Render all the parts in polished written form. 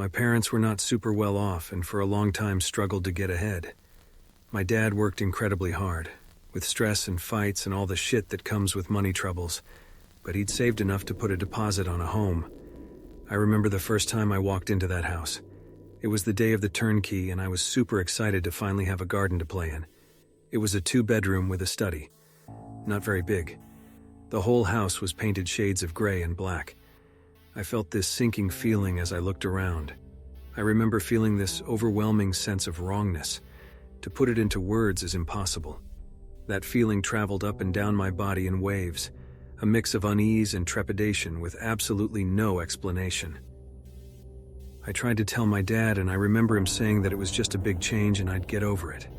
My parents were not super well off and for a long time struggled to get ahead. My dad worked incredibly hard, with stress and fights and all the shit that comes with money troubles, but he'd saved enough to put a deposit on a home. I remember the first time I walked into that house. It was the day of the turnkey and I was super excited to finally have a garden to play in. It was a 2-bedroom with a study. Not very big. The whole house was painted shades of gray and black. I felt this sinking feeling as I looked around. I remember feeling this overwhelming sense of wrongness. To put it into words is impossible. That feeling traveled up and down my body in waves, a mix of unease and trepidation with absolutely no explanation. I tried to tell my dad, and I remember him saying that it was just a big change and I'd get over it.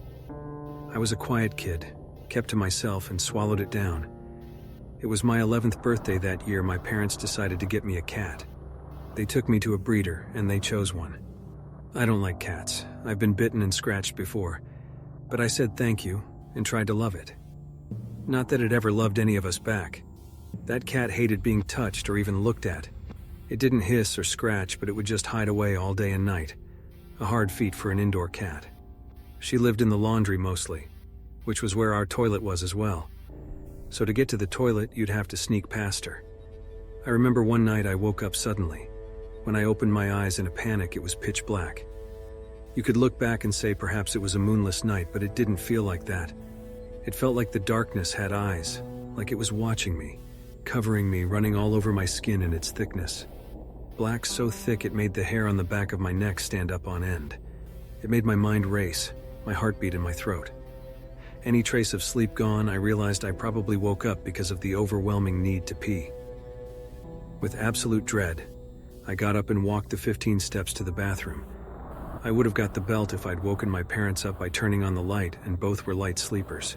I was a quiet kid, kept to myself and swallowed it down. It was my 11th birthday that year my parents decided to get me a cat. They took me to a breeder and they chose one. I don't like cats. I've been bitten and scratched before. But I said thank you and tried to love it. Not that it ever loved any of us back. That cat hated being touched or even looked at. It didn't hiss or scratch, but it would just hide away all day and night. A hard feat for an indoor cat. She lived in the laundry mostly, which was where our toilet was as well. So to get to the toilet, you'd have to sneak past her. I remember one night I woke up suddenly. When I opened my eyes in a panic, it was pitch black. You could look back and say perhaps it was a moonless night, but it didn't feel like that. It felt like the darkness had eyes, like it was watching me, covering me, running all over my skin in its thickness. Black so thick it made the hair on the back of my neck stand up on end. It made my mind race, my heartbeat in my throat. Any trace of sleep gone, I realized I probably woke up because of the overwhelming need to pee. With absolute dread, I got up and walked the 15 steps to the bathroom. I would have got the belt if I'd woken my parents up by turning on the light, and both were light sleepers.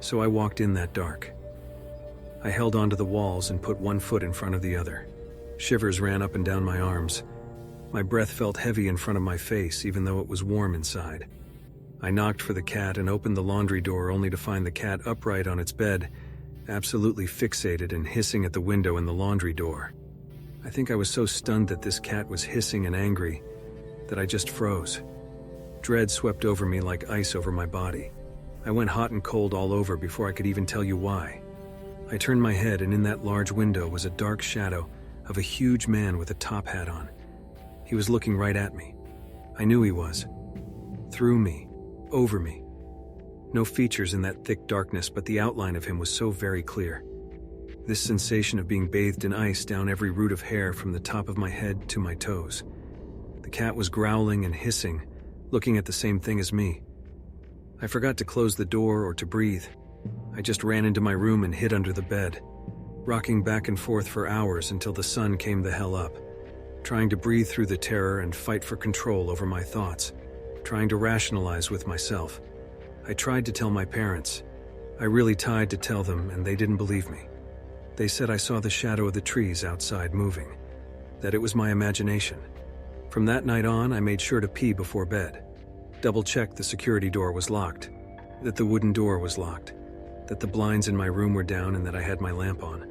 So I walked in that dark. I held onto the walls and put one foot in front of the other. Shivers ran up and down my arms. My breath felt heavy in front of my face, even though it was warm inside. I knocked for the cat and opened the laundry door only to find the cat upright on its bed, absolutely fixated and hissing at the window in the laundry door. I think I was so stunned that this cat was hissing and angry that I just froze. Dread swept over me like ice over my body. I went hot and cold all over before I could even tell you why. I turned my head, and in that large window was a dark shadow of a huge man with a top hat on. He was looking right at me. I knew he was. Through me. Over me. No features in that thick darkness, but the outline of him was so very clear. This sensation of being bathed in ice down every root of hair from the top of my head to my toes. The cat was growling and hissing, looking at the same thing as me. I forgot to close the door or to breathe. I just ran into my room and hid under the bed, rocking back and forth for hours until the sun came the hell up, trying to breathe through the terror and fight for control over my thoughts, trying to rationalize with myself. I tried to tell my parents. I really tried to tell them, and they didn't believe me. They said I saw the shadow of the trees outside moving, that it was my imagination. From that night on, I made sure to pee before bed. Double-checked the security door was locked, that the wooden door was locked, that the blinds in my room were down, and that I had my lamp on.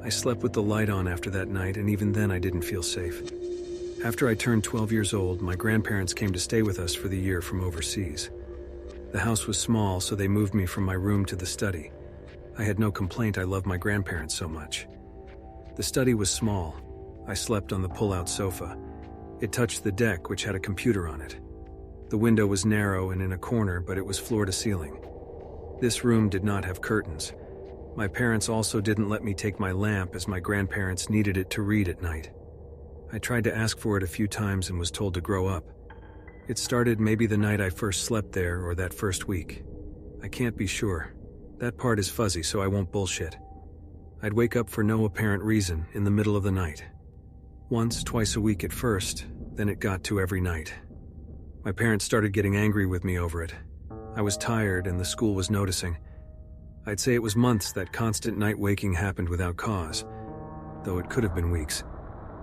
I slept with the light on after that night, and even then I didn't feel safe. After I turned 12 years old, my grandparents came to stay with us for the year from overseas. The house was small, so they moved me from my room to the study. I had no complaint, I loved my grandparents so much. The study was small. I slept on the pull-out sofa. It touched the deck, which had a computer on it. The window was narrow and in a corner, but it was floor to ceiling. This room did not have curtains. My parents also didn't let me take my lamp, as my grandparents needed it to read at night. I tried to ask for it a few times and was told to grow up. It started maybe the night I first slept there or that first week. I can't be sure. That part is fuzzy, so I won't bullshit. I'd wake up for no apparent reason in the middle of the night. Once, twice a week at first, then it got to every night. My parents started getting angry with me over it. I was tired and the school was noticing. I'd say it was months that constant night waking happened without cause, though it could have been weeks,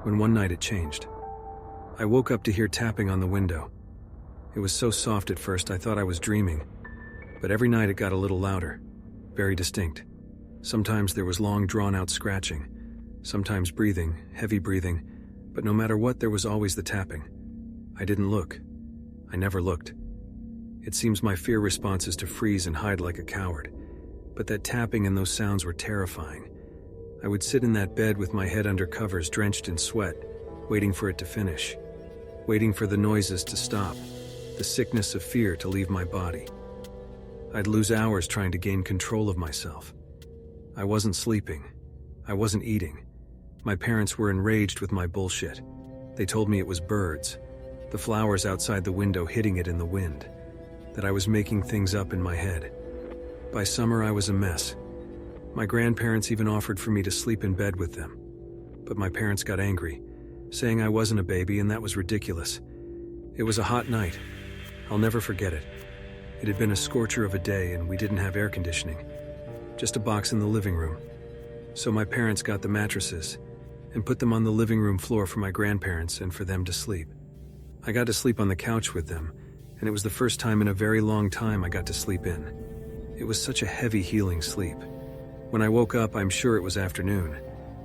when one night it changed. I woke up to hear tapping on the window. It was so soft at first I thought I was dreaming, but every night it got a little louder, very distinct. Sometimes there was long drawn-out scratching, sometimes breathing, heavy breathing, But no matter what, there was always the tapping. I didn't look. I never looked. It seems my fear response is to freeze and hide like a coward. But that tapping and those sounds were terrifying. I would sit in that bed with my head under covers, drenched in sweat, waiting for it to finish. Waiting for the noises to stop, the sickness of fear to leave my body. I'd lose hours trying to gain control of myself. I wasn't sleeping. I wasn't eating. My parents were enraged with my bullshit. They told me it was birds, the flowers outside the window hitting it in the wind, that I was making things up in my head. By summer, I was a mess. My grandparents even offered for me to sleep in bed with them. But my parents got angry, saying I wasn't a baby and that was ridiculous. It was a hot night. I'll never forget it. It had been a scorcher of a day and we didn't have air conditioning. Just a box in the living room. So my parents got the mattresses and put them on the living room floor for my grandparents and for them to sleep. I got to sleep on the couch with them, and it was the first time in a very long time I got to sleep in. It was such a heavy, healing sleep. When I woke up, I'm sure it was afternoon.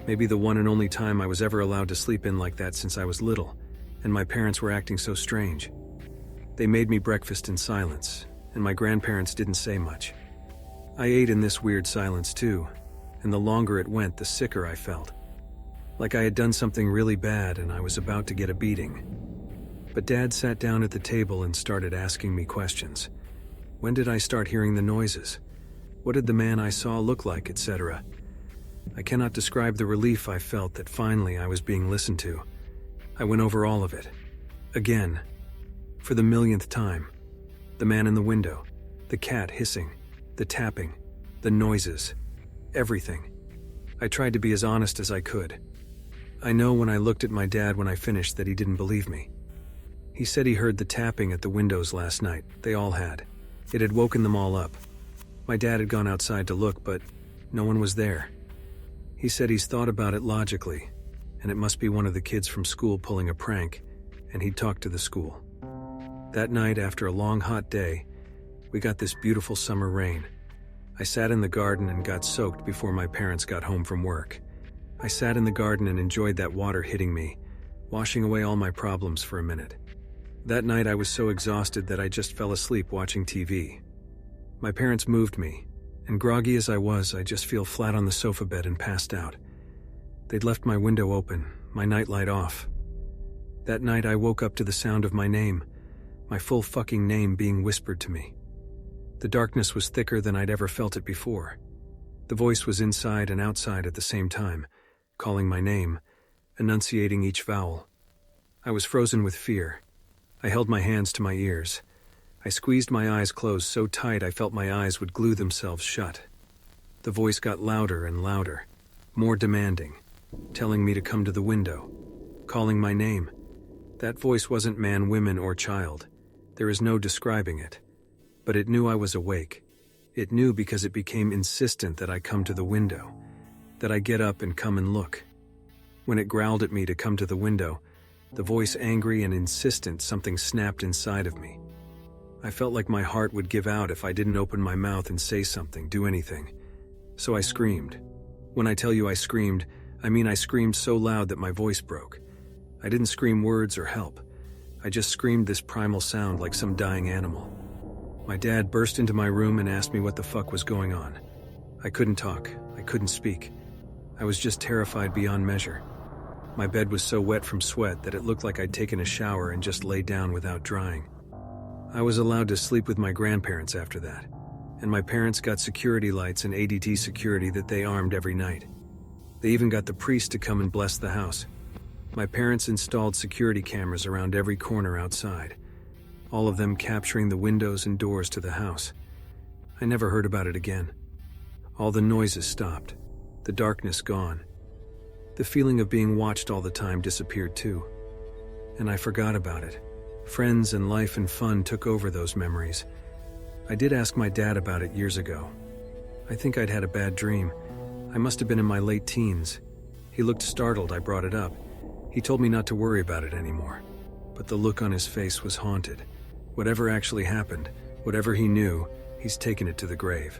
Maybe the one and only time I was ever allowed to sleep in like that since I was little, and my parents were acting so strange. They made me breakfast in silence, and my grandparents didn't say much. I ate in this weird silence too, and the longer it went, the sicker I felt. Like I had done something really bad and I was about to get a beating. But Dad sat down at the table and started asking me questions. When did I start hearing the noises? What did the man I saw look like, etc.? I cannot describe the relief I felt that finally I was being listened to. I went over all of it. Again. For the millionth time. The man in the window. The cat hissing. The tapping. The noises. Everything. I tried to be as honest as I could. I know when I looked at my dad when I finished that he didn't believe me. He said he heard the tapping at the windows last night. They all had. It had woken them all up. My dad had gone outside to look, but no one was there. He said he's thought about it logically, and it must be one of the kids from school pulling a prank, and he'd talked to the school. That night, after a long hot day, we got this beautiful summer rain. I sat in the garden and got soaked before my parents got home from work. I sat in the garden and enjoyed that water hitting me, washing away all my problems for a minute. That night I was so exhausted that I just fell asleep watching TV. My parents moved me, and groggy as I was, I just fell flat on the sofa bed and passed out. They'd left my window open, my nightlight off. That night I woke up to the sound of my name, my full fucking name being whispered to me. The darkness was thicker than I'd ever felt it before. The voice was inside and outside at the same time, calling my name, enunciating each vowel. I was frozen with fear. I held my hands to my ears. I squeezed my eyes closed so tight I felt my eyes would glue themselves shut. The voice got louder and louder, more demanding, telling me to come to the window, calling my name. That voice wasn't man, woman, or child. There is no describing it. But it knew I was awake. It knew because it became insistent that I come to the window, that I get up and come and look. When it growled at me to come to the window, the voice angry and insistent, something snapped inside of me. I felt like my heart would give out if I didn't open my mouth and say something, do anything. So I screamed. When I tell you I screamed, I mean I screamed so loud that my voice broke. I didn't scream words or help. I just screamed this primal sound like some dying animal. My dad burst into my room and asked me what the fuck was going on. I couldn't talk. I couldn't speak. I was just terrified beyond measure. My bed was so wet from sweat that it looked like I'd taken a shower and just lay down without drying. I was allowed to sleep with my grandparents after that, and my parents got security lights and ADT security that they armed every night. They even got the priest to come and bless the house. My parents installed security cameras around every corner outside, all of them capturing the windows and doors to the house. I never heard about it again. All the noises stopped, the darkness gone. The feeling of being watched all the time disappeared too, and I forgot about it. Friends and life and fun took over those memories. I did ask my dad about it years ago. I think I'd had a bad dream. I must have been in my late teens. He looked startled I brought it up. He told me not to worry about it anymore. But the look on his face was haunted. Whatever actually happened, whatever he knew, he's taken it to the grave.